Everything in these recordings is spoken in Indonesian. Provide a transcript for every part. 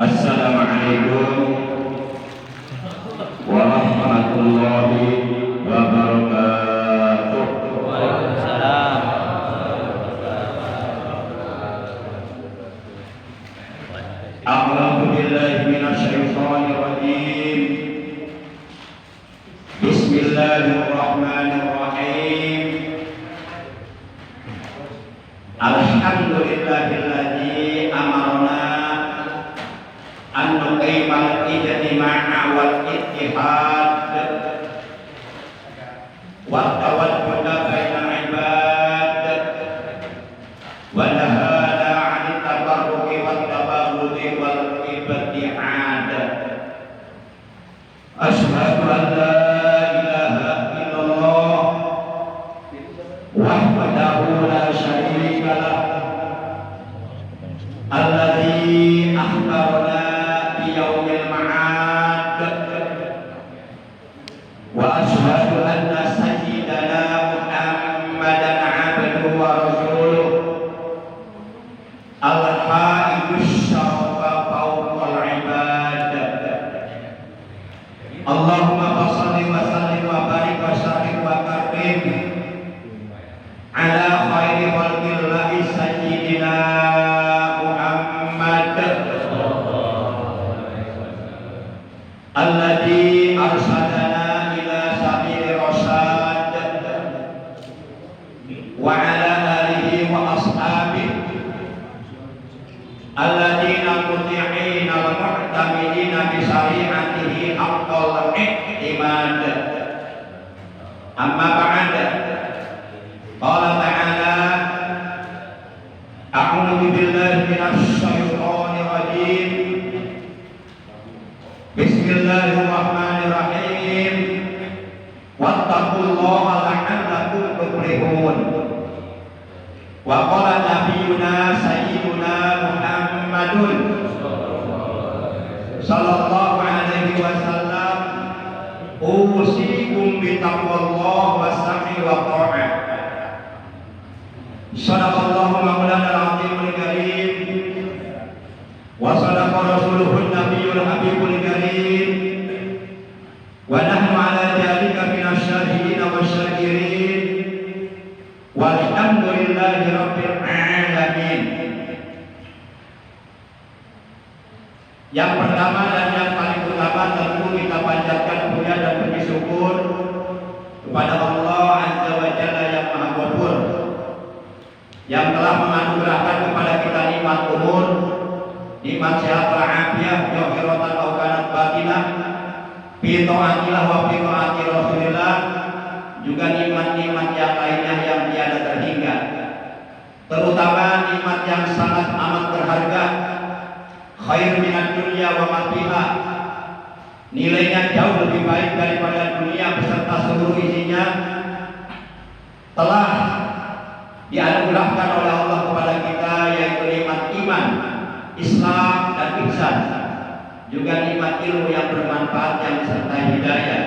Assalamualaikum warahmatullahi wabarakatuh. Waalaikumsalam. A'udzu billahi minasyaitonir rajim. Bismillahirrahmanirrahim. Alhamdulillahilladzi amarna an nuqimal ijtima'a wal ittihad wa tawaddud bainal ibad wa nahana 'anil tafarruqi wat tabaghudi wal ibti'ad. Asyhadu an la ilaha illallah wahdahu la syarika lah alladzi akhbarana bi yaumil ma'ad wa asyhadu anna sayyidana Muhammadan 'abduhu wa rasuluh al-haidus syarafa fawqal ibad. Allahumma shalli wa sallim wa barik wa sharif wa karim ala khairi khalqillahi sayyidina Muhammad alladzi arsalana ila sabili rasyad wa ala alihi wa ashabihi alladzina muti'ina wa mu'tamidina bi syari'atihi haqqal i'timad. Amma ba'd. Qala ta'ala a'udzu billahi minasy syaithanir rajim. Bismillahirrahmanirrahim. Wattaqullaha la'allakum tuflihun. Wa qala nabiyyuna sayyiduna Muhammadun sallallahu alaihi wasallam usikum bi taqwallahi was-sam'i wa ta'ah. Sadaqallahu maulana al-azimul karim wa sadaqa rasuluhun nabiyyul habibul karim wa nahnu ala dhalika minasy syahidin wasyakirin walhamdulillahi rabbil alamin. Yang pertama dan yang paling utama tentu kita panjatkan puja dan puji syukur kepada Allah Azza wa Jalla yang Maha Ghafur, yang telah menganugerahkan kepada kita nikmat umur, nikmat sehat walafiat, zahiratan wa kanat batinah, fi taatillah wa fi taati Rasulillah, juga nikmat-nikmat yang lainnya yang tiada terhingga. Terutama nikmat yang sangat amat berharga, khair minad dunya wa ma fiha, nilainya jauh lebih baik daripada dunia beserta seluruh isinya, telah dianugerahkan oleh Allah kepada kita, yaitu nikmat iman, Islam dan ihsan, juga nikmat ilmu yang bermanfaat yang disertai hidayah.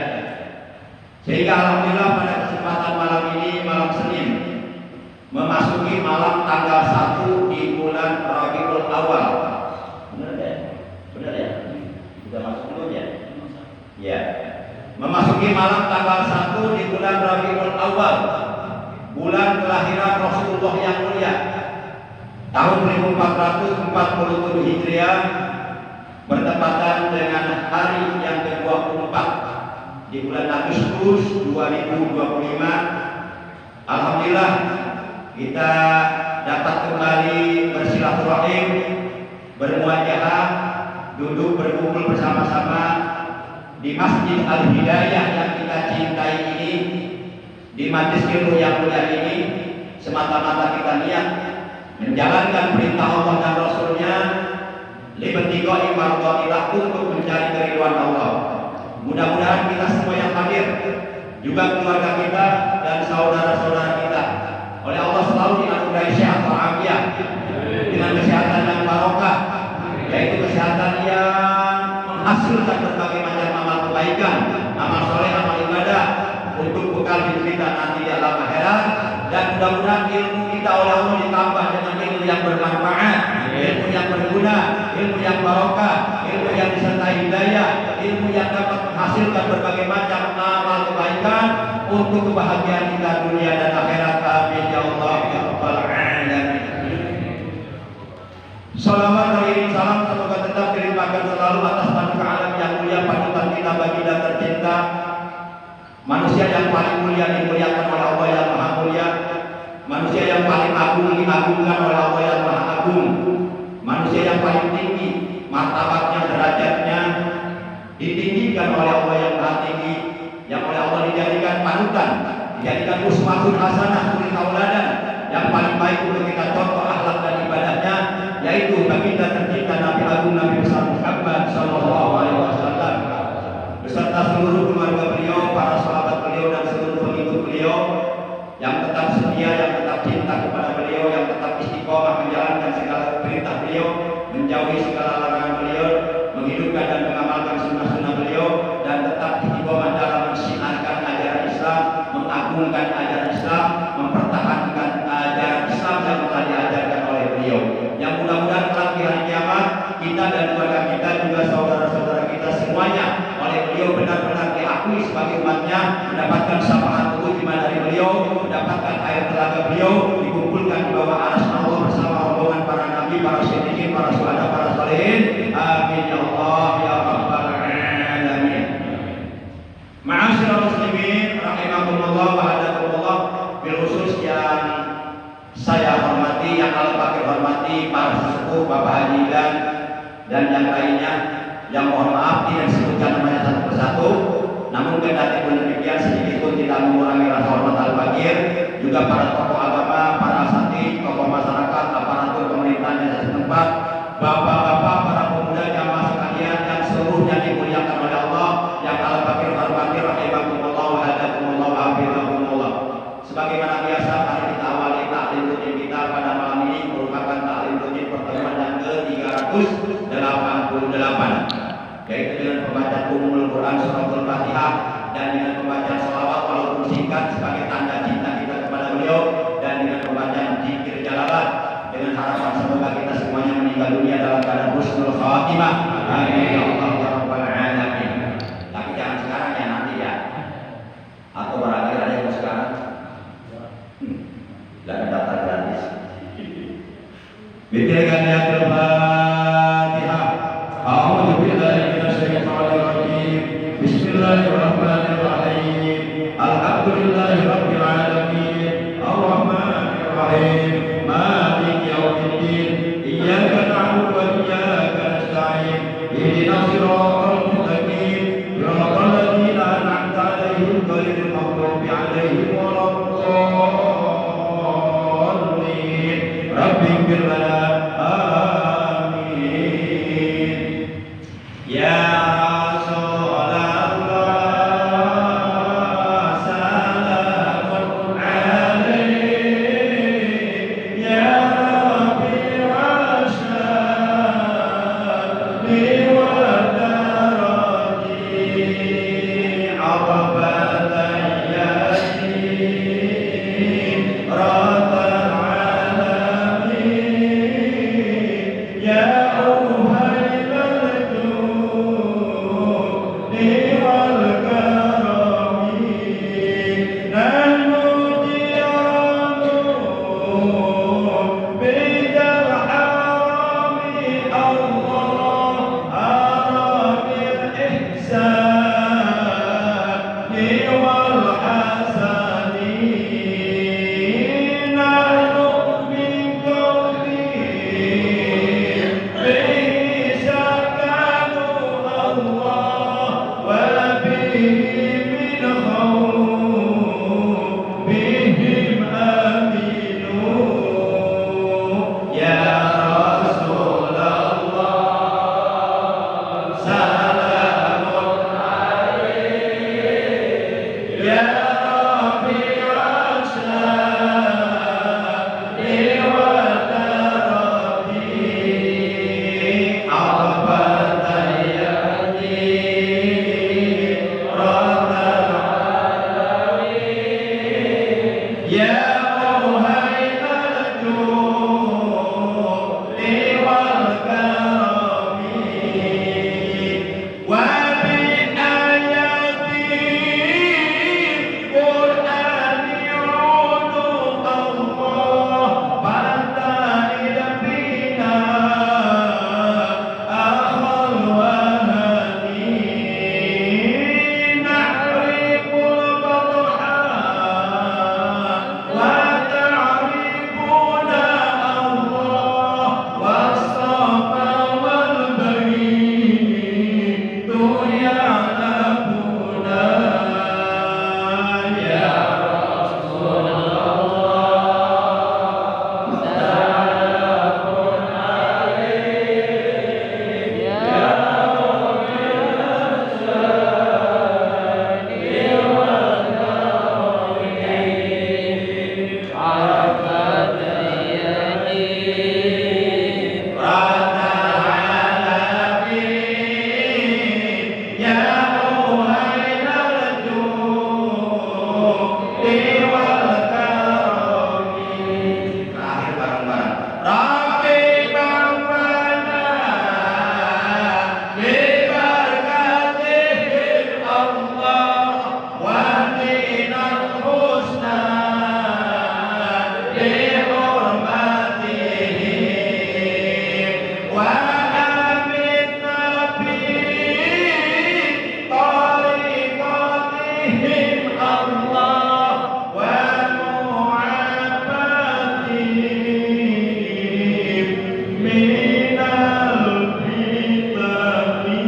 Sehingga alhamdulillah pada kesempatan malam ini, malam Senin, memasuki malam tanggal 1 di bulan Rabiul Awal. Benar ya? Benar ya? Sudah masuk belum ya? Ya. Memasuki malam tanggal 1 di bulan Rabiul Awal, bulan kelahiran Rasulullah yang mulia, tahun 1447 Hijriah, bertepatan dengan hari yang ke-24 di bulan Agustus 2025. Alhamdulillah kita dapat kembali bersilaturahim, bermuajahah, duduk berkumpul bersama-sama di Masjid Al-Hidayah yang kita cintai ini, di majelis ilmu yang mulia ini, semata-mata kita niat menjalankan perintah Allah dan Rasulnya, libtiqa'i mardhatillah, untuk mencari keridhaan Allah. Mudah-mudahan kita semua yang hadir, juga keluarga kita dan saudara-saudara kita, oleh Allah selalu dianugerahi sehat walafiat, dengan kesehatan yang barokah, yaitu kesehatan yang menghasilkan berbagai macam amal kebaikan, amal soleh, amal ibadah, untuk bekal hidup kita nanti di alam akhirat. Dan mudah-mudahan ilmu kita oleh Allah ditambah dengan ilmu yang bermanfaat, ilmu yang berguna, ilmu yang barokah, ilmu yang disertai hidayah, ilmu yang dapat menghasilkan berbagai macam amal kebaikan untuk kebahagiaan kita dunia dan akhirat. Amin ya Allah ya rabbal alamin. Salawat dan iring salam semoga tetap dilimpahkan selalu atas panutan alam yang mulia, panutan kita baginda tercinta, manusia yang paling mulia dimuliakan oleh Allah yang maha mulia, manusia yang paling agung diagungkan oleh Allah yang maha agung, manusia yang paling tinggi martabatnya, derajatnya ditinggikan oleh Allah yang maha tinggi, yang oleh Allah dijadikan panutan, dijadikan uswatun hasanah, suri tauladan, yang paling baik untuk kita contoh akhlak dan ibadahnya, yaitu baginda tercinta Nabi Agung Nabi besar Muhammad sallallahu alaihi wasallam beserta seluruh keluarga beliau, para sahabat beliau dan seluruh pengikut beliau yang tetap setia, yang tetap cinta kepada beliau, yang tetap istiqomah menjalankan segala perintah beliau, menjauhi segala larangan beliau, menghidupkan dan mengamalkan sunnah-sunnah beliau, dan tetap istiqomah dalam mensiarkan ajaran Islam, mengagungkan ajaran Islam, mempertahankan ajaran Islam yang telah diajarkan oleh beliau. Yang mudah-mudahan kelak di hari kiamat kita dan keluarga kita juga saudara-saudara kita semuanya oleh beliau benar-benar diakui sebagai umatnya, mendapatkan syafaat keutamaan dari beliau, mendapatkan air telaga beliau, dikumpulkan di bawah arsy Allah bersama rombongan para nabi, para siddiqin, para syuhada, para sholihin. Amin ya Allah ya rabbal alamin. Ma'asyiral muslimin rahimakumullah wa hadakumullah, bil khusus yang saya hormati, yang Allah pakai hormati, para sesepuh, Bapak Haji dan yang lainnya, yang mohon maaf tidak disebutkan namanya satu persatu, namun kendati pun demikian sedikit pun tidak mengurangi rasa hormat al-fakir, juga para tokoh agama, para asatidz, tokoh masyarakat, aparatur pemerintahan setempat, bapak-bapak, para pemuda jamaah sekalian yang seluruhnya dimuliakan oleh Allah, yang Allah pakai hormati, rahimakumullah wa hadakumullah wa hafizakumullah. Sebagaimana biasa, mari kita awali taklim rutin kita pada malam ini, merupakan taklim rutin pertemuan yang ke-388, yaitu dengan pembacaan Ummul Quran Suratul Fatihah dan dengan pembacaan salawat walaupun singkat sebagai tanda cinta kita kepada beliau, dan dengan pembacaan zikir jalalah, dengan harapan semoga kita semuanya meninggal dunia dalam keadaan husnul khatimah. Amin ya Allah ya rabbal alamin. Tapi jangan sekarang ya, nanti ya, atau barangkali ada yang sekarang dan daftar gratis. Bismillahirrahmanirrahim. Fatihah. A'udzu billahi minasyaitonir rajim. Bismillahirrahmanirrahim. Alhamdulillahirabbil alamin. Arrahmanir rahim. Maliki yaumiddin. Iyyaka na'budu wa iyyaka nasta'in. Ihdinas siratal mustaqim. Siratal ladzina an'amta 'alaihim ghairil maghdubi 'alaihim waladdallin. Rabbighfir lana. Amin. Ya Amin. wa aminna fi tariqatihim Allah wa mu'afatihim minal fitani.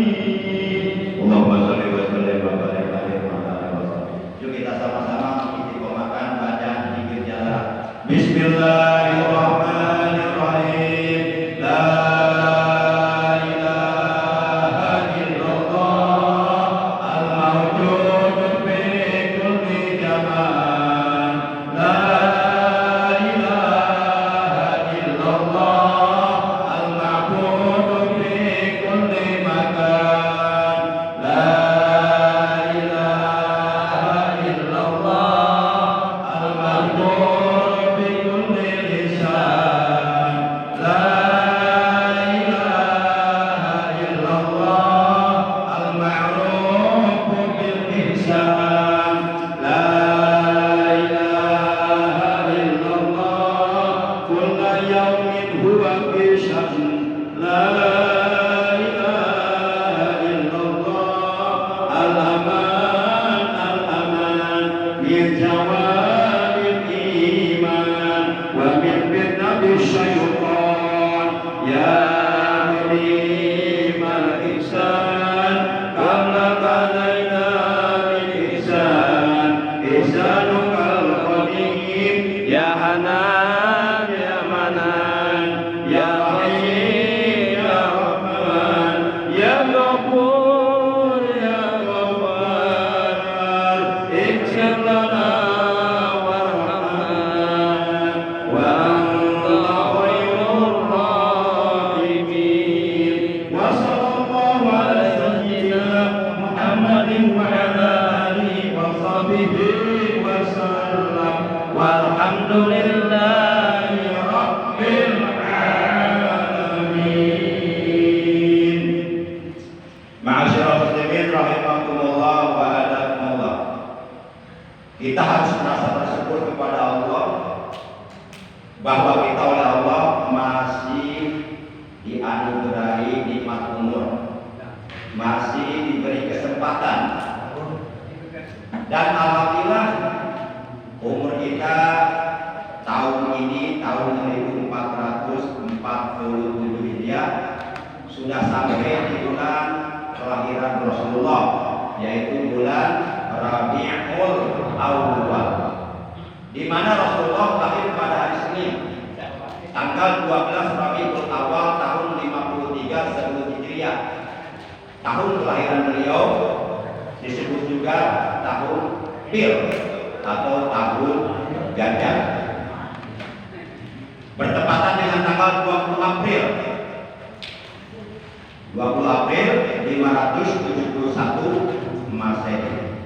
Allahumma sholli wa sallim wa barik alaihi wa ala alihi. Yuk kita sama-sama istiqomahkan bacaan zikir jalan. Bismillahirrahmanirrahim. La ilaha illallah al-mawjud fi kulli zaman. La ilaha illallah al-ma'bud fi kulli makan. La ilaha illallah al-ma'bud fi kulli lisan. La ilaha illallah al-ma'ruf bil ihsan. La ilaha illallah kulla yawmin huwa fi sha'n. La ilaha illallah al-aman al-aman min jawabil iman wa min fitnatis syaitan. Ya mulimal ihsan kama banaina min ihsan ihsanukal qadim. Ya hanan ya manan ya rahim ya rahman ya ghafur ya ghafar ighfir lana warhamna wa anta khairur rahimin. Wa sallallahu ala sayyidina Muhammadin wa ala alihi wa sahbihi wa sallam walhamdulillahi rabbil alamin. Ma'asyiral muslimin rahimakumullah wa adakumullah. Kita harus merasa bersyukur kepada Allah bahwa kita oleh Allah masih dianugerahi nikmat umur, masih diberi kesempatan, dan alhamdulillah umur kita tahun ini tahun 1447 Hijriah sudah sampai di bulan kelahiran Rasulullah, yaitu bulan Rabiul Awwal, di mana Rasulullah lahir pada hari Senin tanggal 12 Rabiul Awal tahun 53 sebelum Hijriah. Tahun kelahiran beliau disebut juga tahun Pir atau tahun gajah, bertepatan dengan tanggal 20 April 571 Masehi.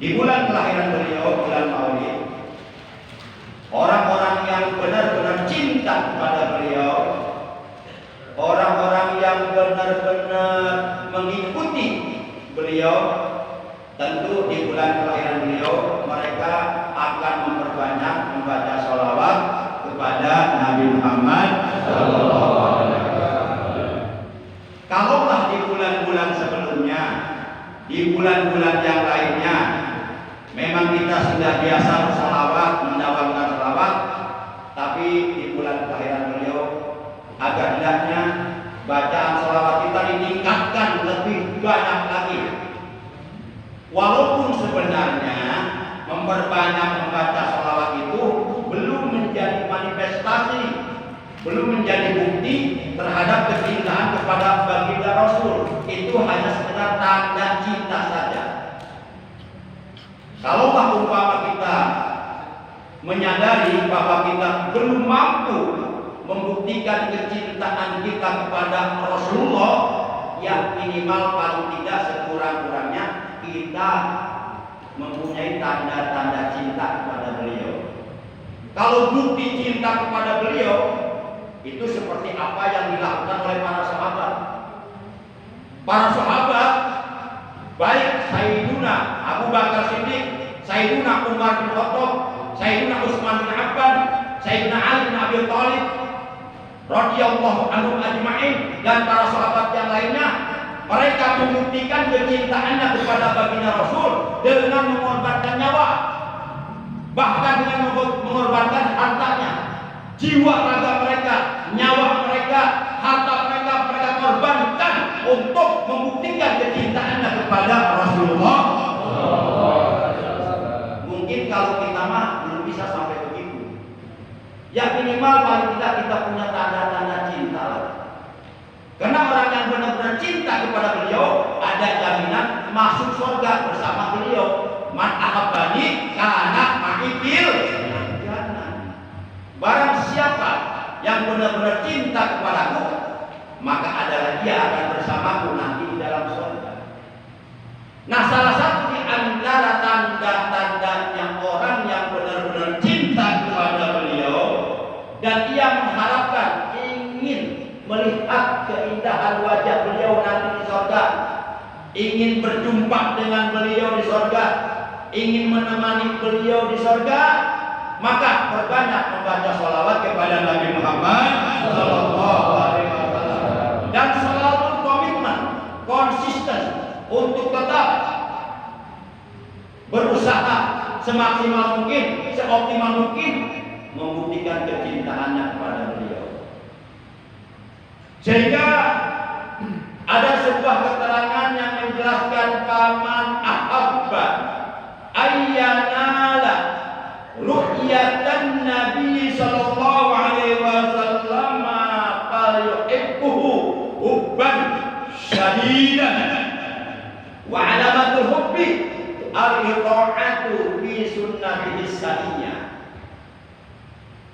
Di bulan kelahiran beliau, bulan Maulid, orang-orang yang benar-benar cinta kepada beliau, orang-orang yang benar-benar mengikuti beliau, tentu di bulan kelahiran beliau mereka akan memperbanyak membaca sholawat kepada Nabi Muhammad SAW. Kalaulah di bulan-bulan sebelumnya, di bulan-bulan yang lainnya, memang kita sudah biasa bersalawat, mendawamkan salawat, tapi di bulan kelahiran beliau agar hendaknya bacaan salawat kita ditingkatkan lebih banyak lagi. Walaupun sebenarnya memperbanyak membaca salawat itu belum menjadi manifestasi, belum menjadi bukti terhadap kecintaan kepada baginda Rasul. Itu hanya sekedar tanda cinta saja. Kalaulah umpama kita menyadari bahwa kita belum mampu membuktikan kecintaan kita kepada Rasulullah, ya minimal paling tidak sekurang-kurangnya kita mempunyai tanda-tanda cinta kepada beliau. Kalau bukti cinta kepada beliau itu seperti apa yang dilakukan oleh para sahabat. Para sahabat, baik Sayyiduna Abu Bakar Siddiq, Sayyiduna Umar bin Khattab, Sayyiduna Utsman bin Affan, Sayyidina Ali bin Abi Thalib, radhiyallahu anhum ajma'in dan para sahabat yang lainnya, mereka membuktikan kecintaannya kepada baginda Rasul dengan mengorbankan nyawa, bahkan dengan mengorbankan hartanya, jiwa raga mereka, nyawa mereka, harta mereka korbankan untuk membuktikan kecintaannya kepada Rasulullah. Mungkin kalau kita mah belum bisa sampai begitu. Ya minimal paling tidak kita punya tanda-tanda cinta lah. Karena orang yang benar-benar cinta kepada beliau ada jaminan masuk surga bersama beliau. Man ahabbani kana ma'ikil jannah. Barang siapa yang benar-benar cinta kepadaku, maka adalah dia akan bersamaku nanti di dalam surga. Nah, salah satu di antara tanda-tandanya orang yang benar-benar cinta kepada beliau dan ia mengharapkan, ingin melihat keindahan wajah beliau nanti di surga, ingin berjumpa dengan beliau di surga, ingin menemani beliau di surga, maka perbanyak membaca sholawat kepada Nabi Muhammad Sallallahu Alaihi Wasallam dan selalu komitmen, konsisten untuk tetap berusaha semaksimal mungkin, seoptimal mungkin membuktikan kecintaannya kepada beliau. Sehingga ada sebuah keterangan yang menjelaskan paman ahabba ayyanala ru'yatan Nabi sallallahu alaihi wasallam fal yuhibbuhu hubban syadidan wa alamatul hubbi al-ita'atu fi sunnatihi saniyah.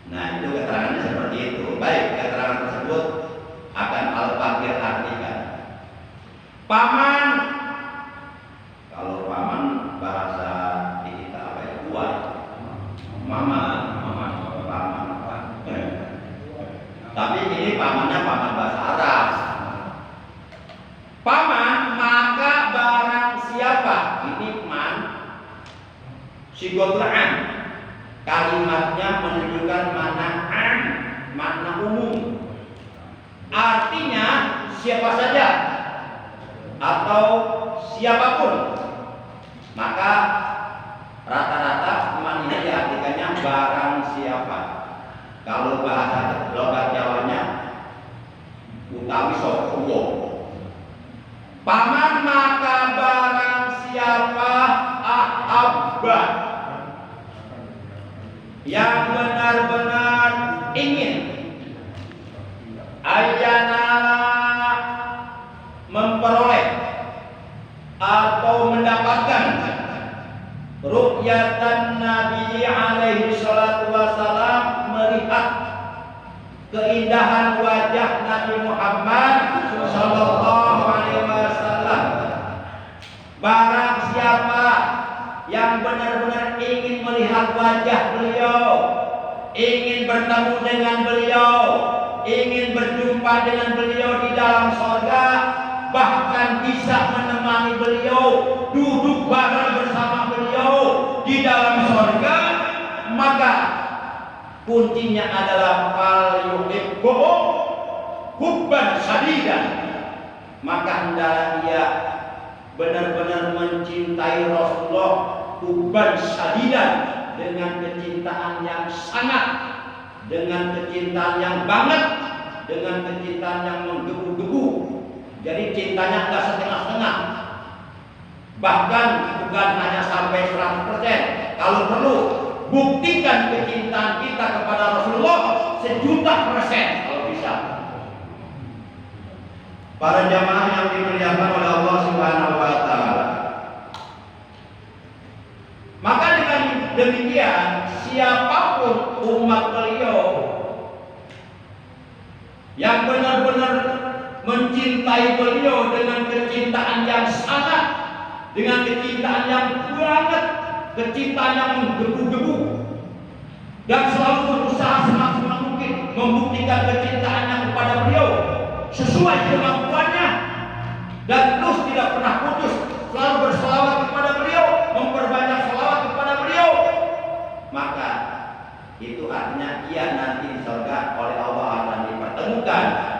Nah, itu keterangannya seperti itu. Baik, keterangan tersebut akan Al-Fakir artikan. Paman, kalau paman bahasa di kita apa ya? Tua. Mama. Tapi ini pamannya paman bahasa Arab. Paman, maka barang siapa, ini man sigotra'an, kalimatnya menunjukkan makna am, makna umum. Artinya siapa saja atau siapapun. Maka rata-rata man ini diartikannya barang siapa. Kalau bahasa logat Jawanya utawi sapa. Paman maka barang siapa ahabba yang benar-benar ingin ayyanala memperoleh atau mendapatkan ru'yatan Nabi alaihi salatu wassalam, melihat keindahan wajah Nabi Muhammad sallallahu alaihi wasallam. Barang siapa yang benar-benar ingin melihat wajah beliau, ingin bertemu dengan beliau, ingin berjumpa dengan beliau di dalam surga, bahkan bisa menemani beliau, duduk bareng bersama beliau di dalam surga, maka kuncinya adalah fal yuhibbu hubban syadidan. Maka hendaklah dia benar-benar mencintai Rasulullah hubban syadidan, dengan kecintaan yang sangat, dengan kecintaan yang banget, dengan kecintaan yang menggebu-gebu. Jadi cintanya enggak setengah-setengah, bahkan bukan hanya sampai 100%. Kalau perlu buktikan kecintaan kita kepada Rasulullah 1.000.000% kalau bisa. Para jamaah yang dimuliakan oleh Allah Subhanahu wa taala. Maka dengan demikian, siapapun umat beliau yang benar-benar mencintai beliau dengan kecintaan yang sangat, dengan kecintaan yang banget, kecintaan yang menggebu-gebu, dan selalu berusaha semaksimal mungkin membuktikan kecintaannya kepada beliau sesuai kemampuannya, dan terus tidak pernah putus selalu berselawat kepada beliau, memperbanyak selawat kepada beliau, maka itu artinya ia nanti di surga oleh Allah akan dipertemukan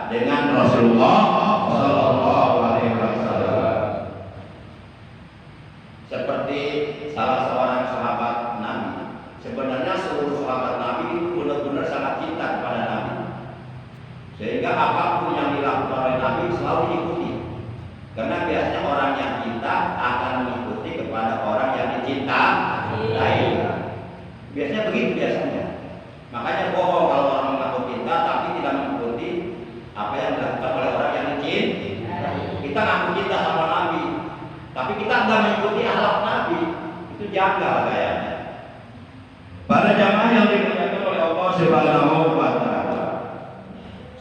dengan Rasulullah Sallallahu Alaihi Wasallam. Seperti salah seorang sahabat Nabi. Sebenarnya seluruh sahabat Nabi itu benar-benar sangat cinta kepada Nabi, sehingga apapun yang dilakukan oleh Nabi selalu diikuti. Karena biasanya orang yang cinta akan mengikuti kepada orang yang dicintai. Biasanya begitu biasanya. Makanya bohong kalau orang mengaku cinta tapi tidak mengikuti apa yang dilakukan oleh orang yang dicintai. Kita ngaku cinta sama Nabi, tapi kita tidak mengikuti akhlak Nabi, itu janggal kayaknya. Para jamaah yang dimuliakan oleh Allah Subhanahu wa Ta'ala,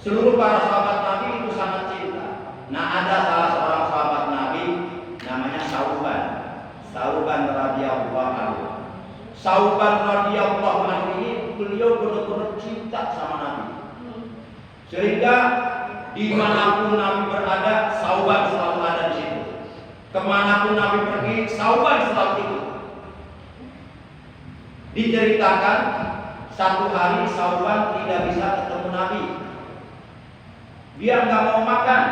seluruh para sahabat Nabi itu sangat cinta. Nah, ada salah seorang sahabat Nabi namanya Sauban radhiyallahu anhu. Sauban radhiyallahu anhu ini beliau benar-benar cinta sama Nabi, sehingga dimanapun Nabi berada, Sauban selalu ada di situ. Kemanapun Nabi pergi, Sauban selalu ikut. Diceritakan satu hari Sauban tidak bisa ketemu Nabi. Dia nggak mau makan,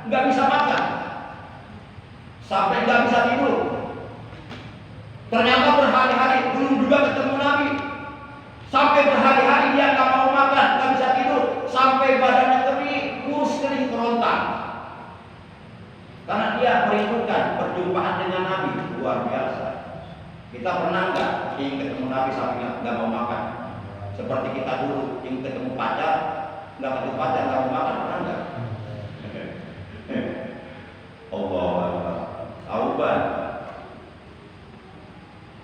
nggak bisa makan, sampai nggak bisa tidur. Ternyata berhari-hari belum juga ketemu Nabi. Sampai berhari-hari dia nggak mau makan, nggak bisa tidur, sampai badannya kering, kurus kering kerontang. Karena dia merindukan perjumpaan dengan Nabi, luar biasa. Kita pernah nggak ingin ketemu Nabi sampai nggak mau makan? Seperti kita dulu ingin ketemu pacar, nggak ketemu pacar nggak mau makan, pernah nggak? Allah, Sauban.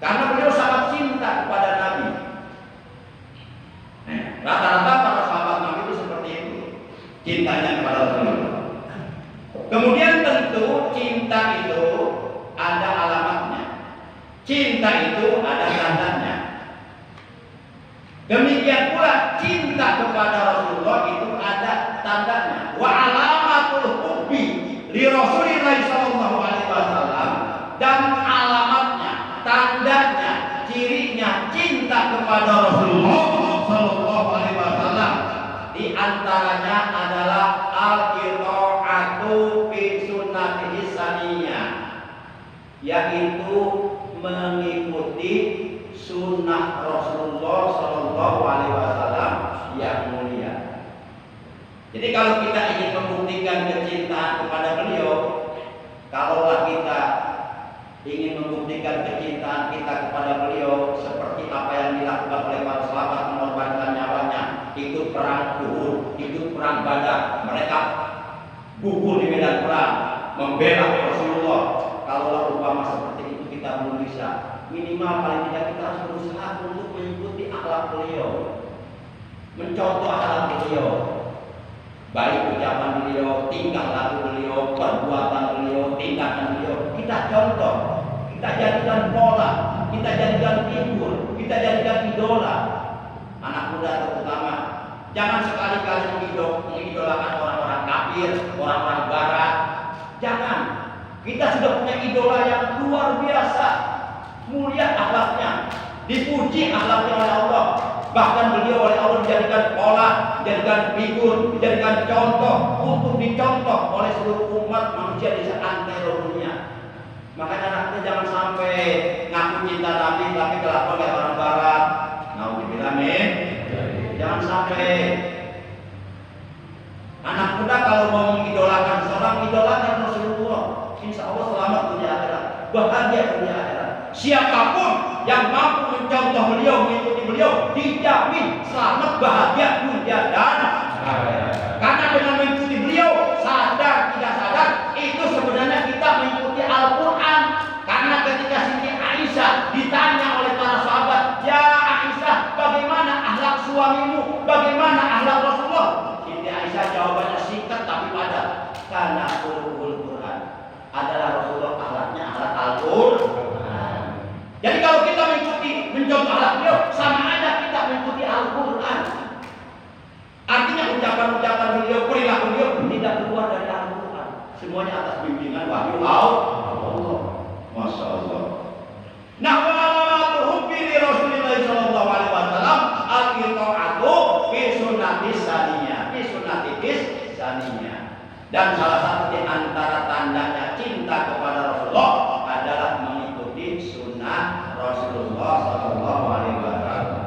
Karena beliau sangat cinta kepada Nabi. Rata-rata para sahabat Nabi itu seperti itu, cintanya kepada Rasulullah. Kemudian tentu cinta itu ada alamatnya, cinta itu ada tandanya. Demikian pula cinta kepada Rasulullah itu ada tandanya. Wa alamatul hubbi li Rasulillah sallallahu alaihi wasallam, dan alamatnya, tandanya, cirinya cinta kepada Rasulullah sallallahu alaihi wasallam di antaranya adalah al-qiraatu fi sunnatihi saniyah, yaitu mengikuti sunnah Rasulullah sallallahu alaihi wasallam yang mulia. Jadi kalau kita ingin membuktikan kecintaan kepada beliau, kalaulah kita ingin membuktikan kecintaan kita kepada beliau seperti apa yang dilakukan oleh para sahabat, mengorbankan nyawanya, ikut perang Uhud, ikut perang Badar, mereka gugur di medan perang, membela Rasulullah. Kalaulah umpama seperti itu kita belum bisa, minimal paling tidak kita harus berusaha untuk mengikuti akhlak beliau, mencontoh akhlak beliau, baik ucapan beliau, tingkah laku beliau, perbuatan beliau, tindakan beliau, kita contoh, kita jadikan pola, kita jadikan figur, kita jadikan idola. Anak muda terutama, jangan sekali-kali mengidolakan orang-orang kafir, orang-orang barat. Jangan. Kita sudah punya idola yang luar biasa, mulia akhlaknya, dipuji akhlaknya oleh Allah. Bahkan beliau oleh Allah dijadikan pola, dijadikan figur, dijadikan contoh untuk dicontoh oleh seluruh umat manusia di seantero dunia. Makanya anaknya jangan sampai ngaku cinta Nabi tapi kelakuan kayak orang barat. Nauzubillah min. Jangan sampai. Anak muda kalau mau mengidolakan seorang, idolakan Rasulullah. Insya Allah selamat dunia akhirat, bahagia dunia akhirat. Siapapun yang mampu mencontoh beliau, mengikuti beliau, dijamin selamat bahagia dunia dan akhirat. Karena dengan mengikuti beliau, sadar tidak sadar, itu sebenarnya kita mengikuti Al-Quran. Karena ketika Siti Aisyah ditanya oleh para sahabat, ya Aisyah, bagaimana akhlak suamimu, bagaimana akhlak Rasulullah? Siti Aisyah jawabannya singkat tapi padat. Karena Al-Quran adalah Rasulullah, akhlaknya akhlak Al-Quran. Jadi kalau kita mengikuti, mencontoh akhlak beliau, sama aja kita mengikuti Al-Quran. Artinya ucapan-ucapan beliau, perilaku beliau tidak keluar dari Al-Quran. Semuanya atas bimbingan wahyu Allah. Masya Allah. Nah, wa'alatul hubbi li Rasulillah sallallahu alaihi wasallam al-qiraatu fi sunnatis saniyah, fi sunnatis saniyah. menjalaninya. Dan salah satu di antara tandanya cinta kepada Rasulullah adalah mengikuti sunnah Rasulullah Sallallahu Alaihi Wasallam.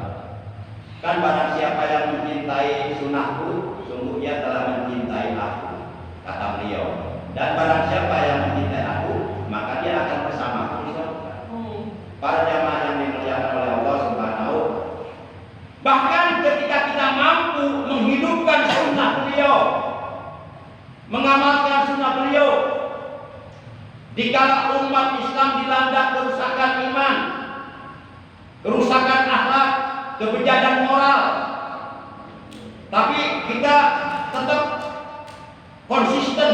Kan barang siapa yang mencintai sunnahku, sungguh ia telah mencintai aku, kata beliau. Dan barang siapa yang mencintai aku, maka dia akan bersamaku di surga. Para jamaah yang dimuliakan oleh Allah Subhanahu. Bahkan ketika kita mampu menghidupkan sunnah beliau, mengamalkan sunnah beliau, dikala umat Islam dilanda kerusakan iman, kerusakan akhlak, kebejadan moral, tapi kita tetap konsisten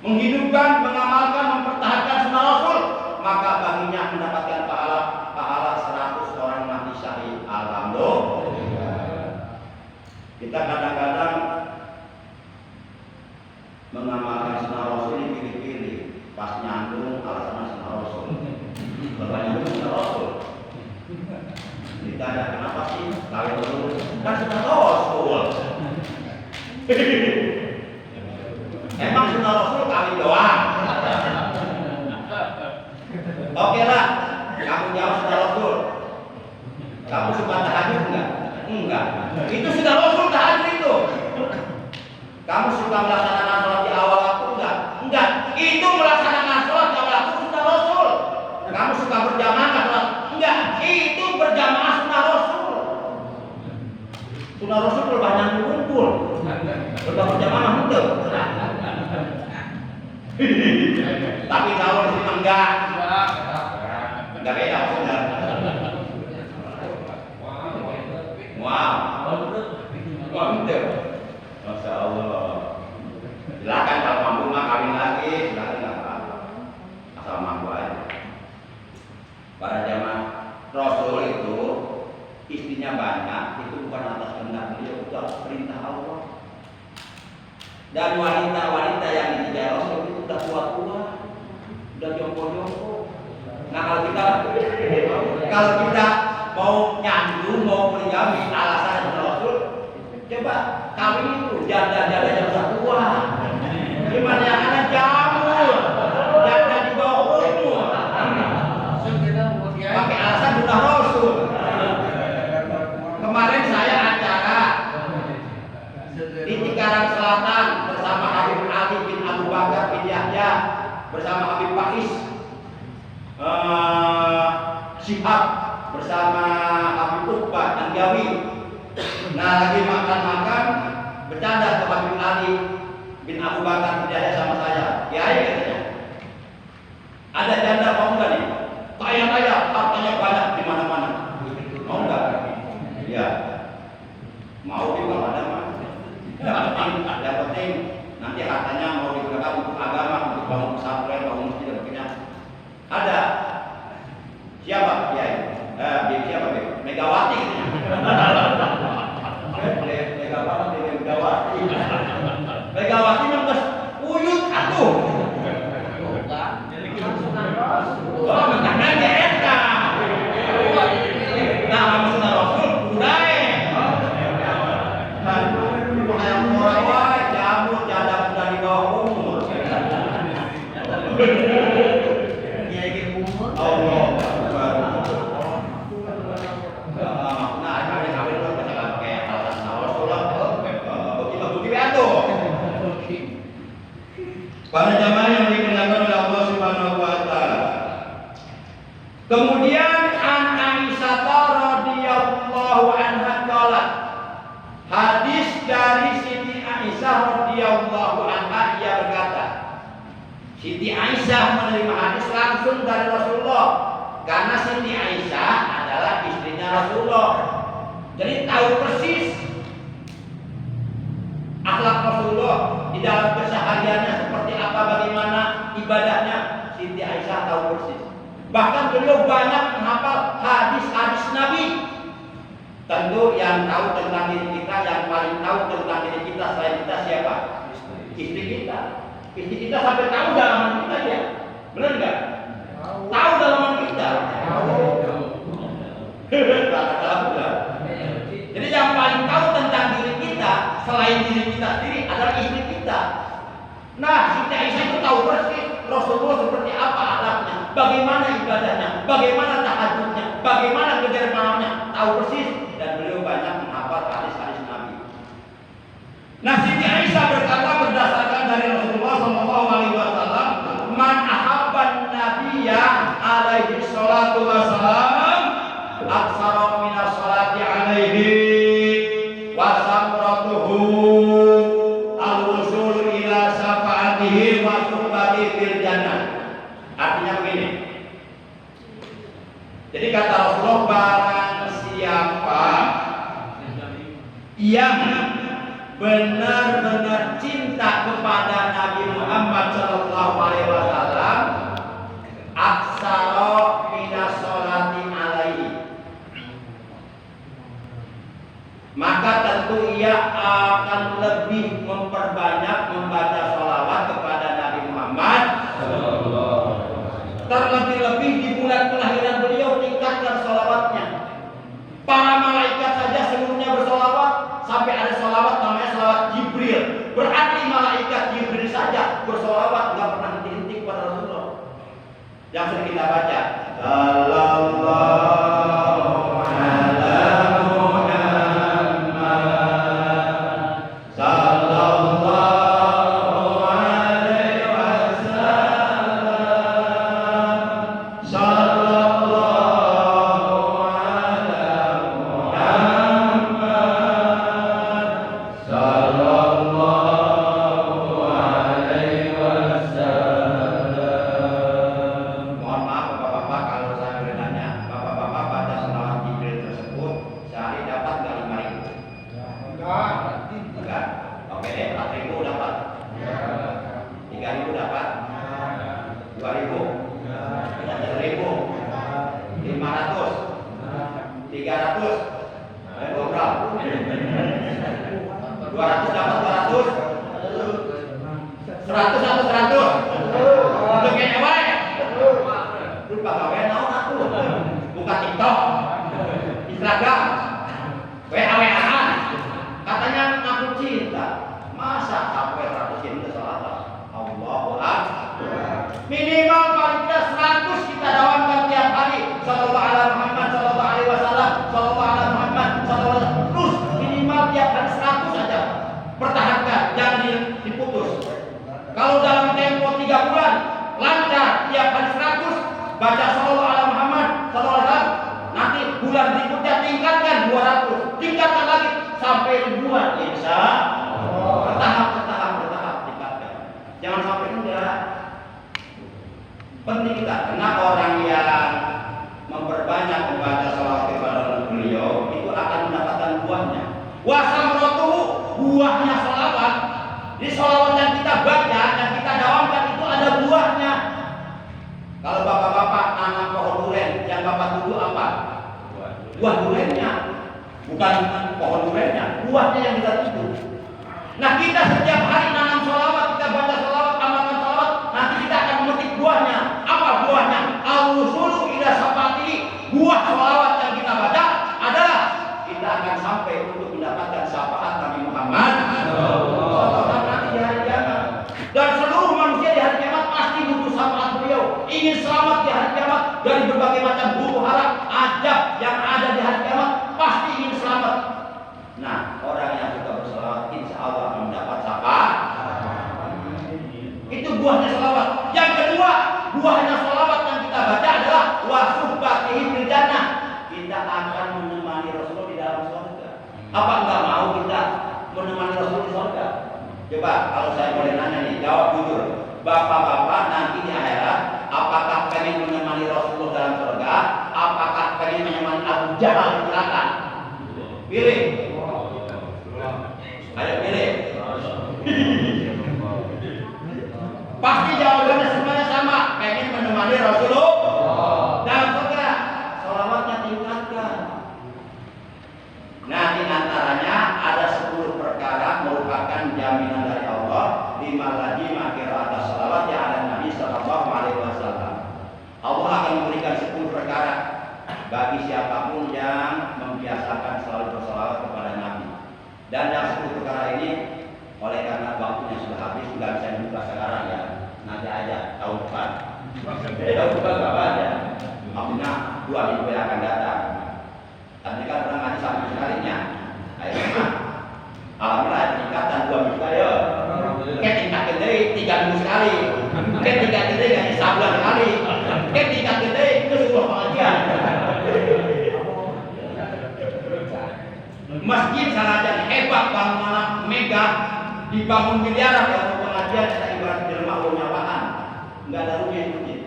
menghidupkan, mengamalkan, mempertahankan sunnah Rasul, maka baginya mendapatkan pahala 100 orang mati syahid. Alhamdulillah. Kita kadang-kadang mengamalkan sunnah Rasul ini pilih-pilih, pas nyandung alasannya sunnah Rasul, berlanjut sunnah Rasul. Ditanya kenapa sih kawin dulu? Kan sunnah Rasul. Emang sunnah Rasul kawin doang? Oke lah, kamu jawab sunnah Rasul. Kamu suka tahajud enggak? Enggak. Itu sunnah Rasul tahajud itu. Kamu suka melaksanakan sholat di awal waktu enggak? Enggak. Itu melaksanakan sholat di awal waktu sunnah Rasul. Kamu suka berjamaah sholat? Enggak. Itu berjamaah sunnah Rasul. Sunnah Rasul berbanyak kumpul. Berjamaah betul. Tapi kalau di sini enggak beda maksudnya. Wow, mantap. Masya Allah. Silakan kalau mampu mah kawin lagi, silakan nggak apa-apa. Asal mampu aja. Para jamaah, Rasul itu istrinya banyak, itu bukan atas kehendak beliau, itu atas perintah Allah. Dan wanita-wanita yang ditinggal Rasul itu udah tua-tua, udah jompo-jompo. Nah kalau kita mau nyandu, mau poligami alasan Rasul, coba kawin itu janda-janda yang sudah tua. Gimana yang ada jamur, janda di bawah umur, pakai alasan sudah Rasul. Kemarin saya acara di Cikarang Selatan bersama Habib Ali bin Abu Bakar bin Yahya, bersama Habib Pakis Syihab, bersama Habib Uqbah Anggawi. Nah, lagi makan-makan bercanda ke Habib Ali bin Abu Bakar bin Yahya sama saya. Kiai katanya, ada janda mau enggak nih? Kaya-kaya, hartanya banyak di mana-mana. Mau enggak? Iya. Mau juga ada mah. Yang penting nanti hartanya mau digunakan untuk agama, untuk bangun pesantren, bangun masjid dan sebagainya. Ada. Siapa? Kiai. Siapa? Megawati. Megawati. Megawati memang uyut atuh. Oh, mentangan eta. Nah, maksudnya Rasul budaya. Yang murah jamur janda muda di bawah umur. Allah. Para jamaah yang dimuliakan oleh Allah Subhanahu wa taala. Kemudian an Aisyah radhiyallahu anha qalat. Hadis dari Siti Aisyah radhiyallahu anha, ia berkata, Siti Aisyah menerima hadis langsung dari Rasulullah karena Siti Aisyah adalah istrinya Rasulullah. Jadi tahu persis akhlak Rasulullah di dalam kesehariannya seperti apa, bagaimana ibadahnya. Siti Aisyah tahu persis. Bahkan beliau banyak menghafal hadis-hadis Nabi. Tentu yang tahu tentang diri kita, yang paling tahu tentang diri kita selain kita siapa? Istri kita. Istri kita sampai tahu dalaman kita ya. Benar nggak? Tahu dalaman kita. Jadi yang paling tahu tentang diri kita selain diri kita sendiri adalah istri Nah, Siti Aisyah itu tahu persis Rasulullah seperti apa akhlaknya, bagaimana ibadahnya, bagaimana tahajudnya, bagaimana kejar malamnya, tahu persis, dan beliau banyak menghafal hadis-hadis Nabi. Nah, Siti Aisyah berkata berdasarkan dari Rasulullah SAW, man ahabban nabiyya alaihi salatu wassalam aksara minas salati alaihi wa samratuhu al-wusul ila syafaatihi wa suhbati fil jannah. Artinya begini. Jadi kata Rasulullah, barang siapa yang benar-benar cinta kepada Nabi Muhammad SAW, aksara minas sholati alaihi, maka tentu ia akan lebih memperbanyak membaca sholawat kepada Nabi Muhammad. Terlebih-lebih di bulan kelahiran beliau, tingkatkan sholawatnya. Para malaikat saja seluruhnya bersolawat, sampai ada solawat namanya solawat Jibril. Berarti malaikat Jibril saja bersolawat, nggak pernah henti-henti kepada Rasulullah. Yang sering kita baca, sallallahu ala Muhammad, sallallahu alaihi wasallam, sallallahu ala Muhammad, sallallahu alaihi wasallam. Mohon maaf Bapak-bapak kalau saya boleh nanya, Bapak-bapak baca selawat Jibril tersebut sehari dapat nggak 5.000? Enggak. Oke deh, 4.000 dapat. 3.000 dapat. 2.000. 1.000. 500. 300. Berapa? 200 dapat 200. 100 atau 100. Untuk yang awal. Lupa gawe naon aku. Buka TikTok, Instagram, WA-WA-an. Katanya aku cinta. Masa sampai 100 cinta salah? Allahu Akbar. Minimal paling tidak 100 kita dawamkan tiap hari. Sallallahu ala Muhammad, sallallahu alaihi wasallam, sallallahu ala Muhammad, sallallahu alaihi wasallam. Terus minimal tiap hari 100 saja. Pertahankan, jangan diputus. Kalau dalam tempo 3 bulan lancar tiap hari 100 baca sallallahu ala Muhammad sallallahu alaihi wasallam, nanti bulan berikutnya tingkatkan 200, tingkatkan lagi sampai ribuan, insya Allah. Bertahap tingkatkan. Jangan sampai enggak. Penting kita, karena orang yang memperbanyak membaca salawat kepada beliau itu akan mendapatkan buahnya. Wasamrotuhu, buahnya salawat. Di salawat yang kita baca, yang kita dawamkan itu ada buahnya. Kalau bapak-bapak nanam pohon durian, yang bapak tuju apa? Buah duriannya, bukan pohon duriannya, buahnya yang kita tuju. Nah, kita setiap hari nanam sholawat, kita baca sholawat, amalkan sholawat, nanti kita akan memetik buahnya. Apa buahnya? Al-wusulu ila syafaatihi. Buah sholawat yang kita baca adalah kita akan sampai untuk mendapatkan syafaat Nabi Muhammad nanti di hari kiamat. Dan seluruh manusia di hari kiamat pasti butuh syafaat beliau. Ingin selamat di hari kiamat dari berbagai macam huru hara ajab yang ada di hari kiamat, pasti ingin selamat. Nah, orang yang suka berselawat insya Allah akan mendapat syafaat. Itu buahnya selawat. Yang kedua, buahnya selawat yang kita baca adalah wasuhbatihi fil jannah. Kita akan menemani Rasulullah di dalam surga. Apa enggak mau kita menemani Rasul di surga? Coba kalau saya boleh nanya nih, jawab jujur. Bapak-bapak nanti di akhirat, apakah pengen menemani Rasulullah dalam surga? Apakah pengen menemani Abu Jahal di neraka? Pilih. Ayo pilih. Pasti jawabannya semuanya sama. Pengen menemani Rasulullah dalam surga. Sholawatnya tingkatkan. Nah, di antaranya ada 10 perkara merupakan jaminan dari Allah. 5 lagi makir atas sholawat yang ada Nabi Sallallahu Alaihi Wasallam. Allah akan memberikan 10 perkara bagi siapapun yang membiasakan selalu bersolawat kepada Nabi. Dan yang 10 perkara ini, oleh karena waktunya sudah habis, nggak bisa dibuka 3 minggu sekali. Ketika gede gaji sebulan sekali. Ketika gede itu sebuah pengajian. Masjid sanajan hebat bangunan megah dibangun miliaran kalau pengajian kita ibarat di rumah nyawaan. Enggak ada rugi masjid.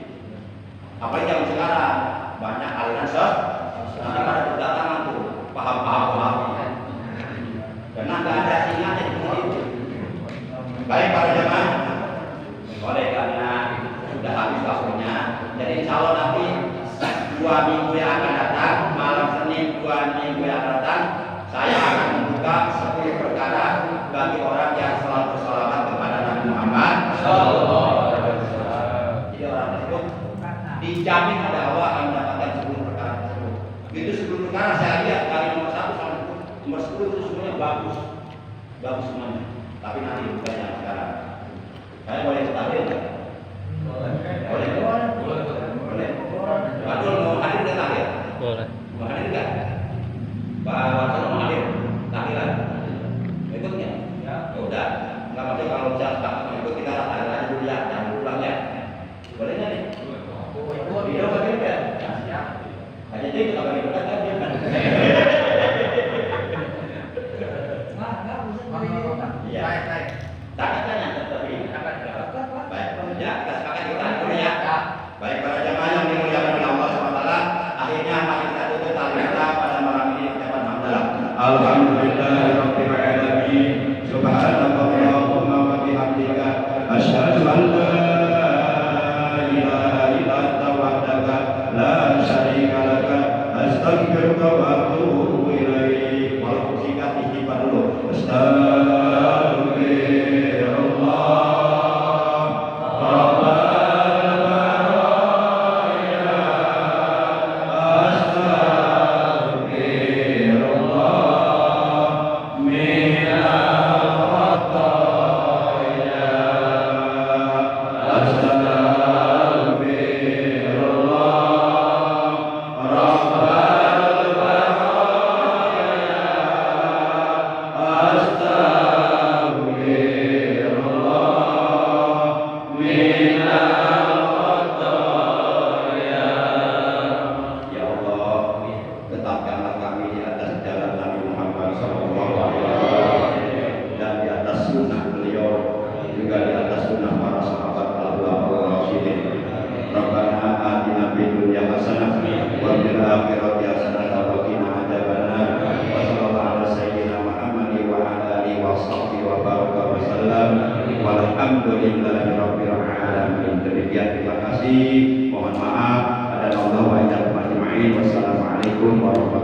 Apalagi zaman sekarang banyak aliran nanti pada berdatangan tuh paham. Karena nggak ada singannya di situ. Baik para jemaah, oleh karena sudah habis waktunya, jadi insya Allah nanti 2 minggu yang akan datang, malam Senin 2 minggu yang akan datang, saya akan membuka 10 perkara bagi orang yang selalu bersalawat kepada Nabi Muhammad. Jadi orang tersebut dijamin oleh Allah akan mendapatkan 10 perkara tersebut. Itu 10 perkara saya lihat dari nomor 1 sampai nomor 10 itu semuanya bagus semuanya. Tapi nanti bukan yang sekarang. Saya boleh ketahui nggak? Boleh. Abdul mau hadir nggak tahir? Boleh. Mau hadir nggak? Pak Warsono mau hadir? Tahiran? Ikutnya? Ya udah. Nggak maksud kalau misalnya tak ikut kita tahir aja dulu ya, jangan pulang ya. Boleh nggak nih? Video bagaimana? Ya. Hanya dia kita bagi berkat kan dia kan. Iya. Tanya tetapi baik. Ya, kita sepakat kita dulu ya. Baik para jemaah yang dimuliakan oleh Allah SWT, akhirnya mari kita tutup tali kita pada malam ini ucapan hamdalah. Alhamdulillahirabbil alamin. Subhanallahumma wa bihamdika asyhadu an la ilaha illa anta wahdaka la syarika laka astaghfiruka wa atubu ilaik. Walaupun singkat istighfar dulu. Demikian, terima kasih. Mohon maaf. Wassalamualaikum warahmatullahi wabarakatuh.